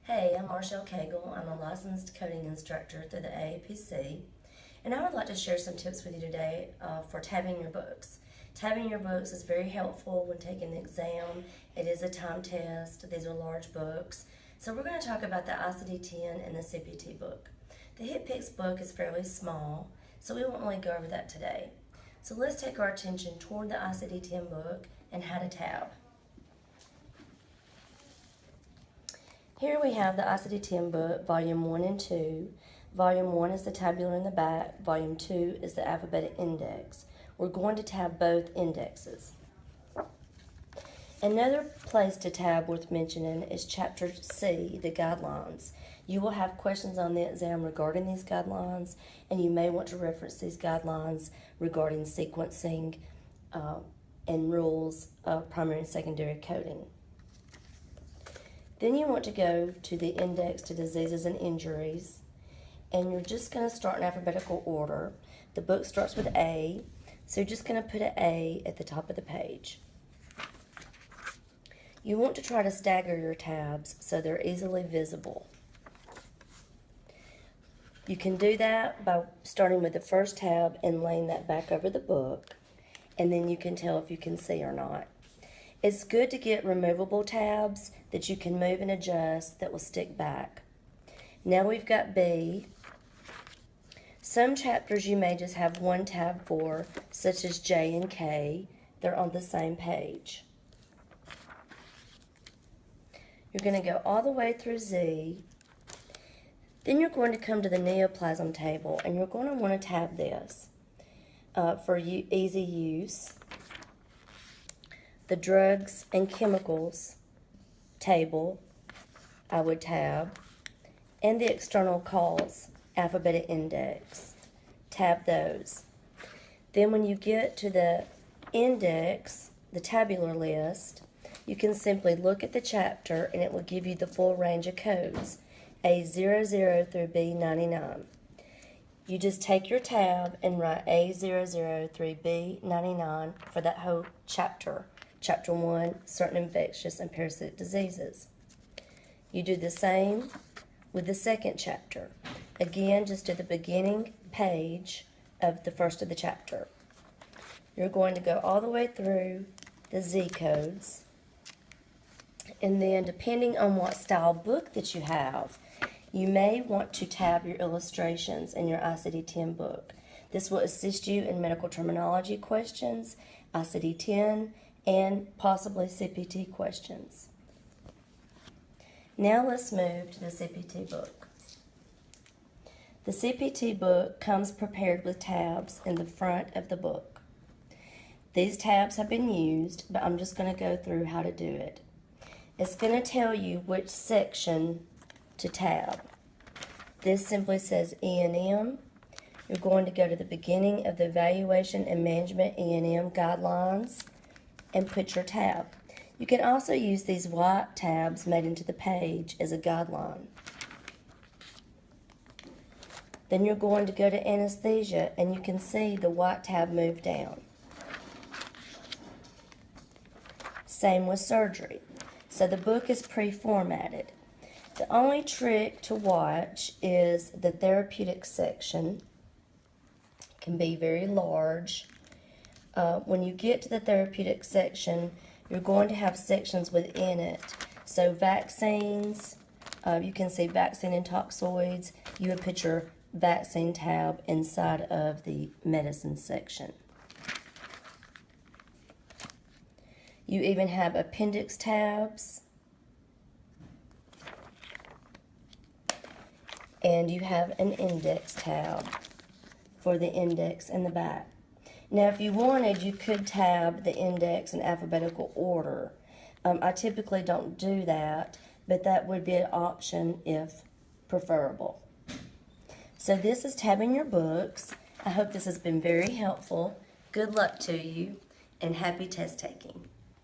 Hey, I'm Marshall Cagle. I'm a licensed coding instructor through the AAPC, and I would like to share some tips with you today for tabbing your books. Tabbing your books is very helpful when taking the exam. It is a time test. These are large books. So we're going to talk about the ICD10 and the CPT book. The HitPix book is fairly small, so we won't really go over that today. So let's take our attention toward the ICD10 book and how to tab. Here we have the ICD10 book, Volume 1 and 2. Volume 1 is the tabular in the back. Volume 2 is the alphabetic index. We're going to tab both indexes. Another place to tab worth mentioning is Chapter C, the guidelines. You will have questions on the exam regarding these guidelines, and you may want to reference these guidelines regarding sequencing and rules of primary and secondary coding. Then you want to go to the index to diseases and injuries, and you're just going to start in alphabetical order. The book starts with A, so you're just going to put an A at the top of the page. You want to try to stagger your tabs so they're easily visible. You can do that by starting with the first tab and laying that back over the book, and then you can tell if you can see or not. It's good to get removable tabs that you can move and adjust that will stick back. Now we've got B. Some chapters you may just have one tab for, such as J and K. They're on the same page. You're going to go all the way through Z. Then you're going to come to the neoplasm table, and you're going to want to tab this for easy use. The drugs and chemicals table, I would tab, and the external cause alphabetic index, tab those. Then when you get to the index, the tabular list, you can simply look at the chapter and it will give you the full range of codes, A00 through B99. You just take your tab and write A00 through B99 for that whole chapter. Chapter 1, certain infectious and parasitic diseases. You do the same with the second chapter. Again, just at the beginning page of the first of the chapter. You're going to go all the way through the Z codes. And then, depending on what style book that you have, you may want to tab your illustrations in your ICD-10 book. This will assist you in medical terminology questions, ICD-10, and possibly CPT questions. Now let's move to the CPT book. The CPT book comes prepared with tabs in the front of the book. These tabs have been used, but I'm just going to go through how to do it. It's going to tell you which section to tab. This simply says E&M. You're going to go to the beginning of the Evaluation and Management E&M guidelines and put your tab. You can also use these white tabs made into the page as a guideline. Then you're going to go to anesthesia, and you can see the white tab move down. Same with surgery. So the book is pre-formatted. The only trick to watch is the therapeutic section can be very large. When you get to the therapeutic section, you're going to have sections within it. So vaccines, you can see vaccine and toxoids. You would put your vaccine tab inside of the medicine section. You even have appendix tabs. And you have an index tab for the index in the back. Now, if you wanted, you could tab the index in alphabetical order. I typically don't do that, but that would be an option if preferable. So this is tabbing your books. I hope this has been very helpful. Good luck to you, and happy test taking.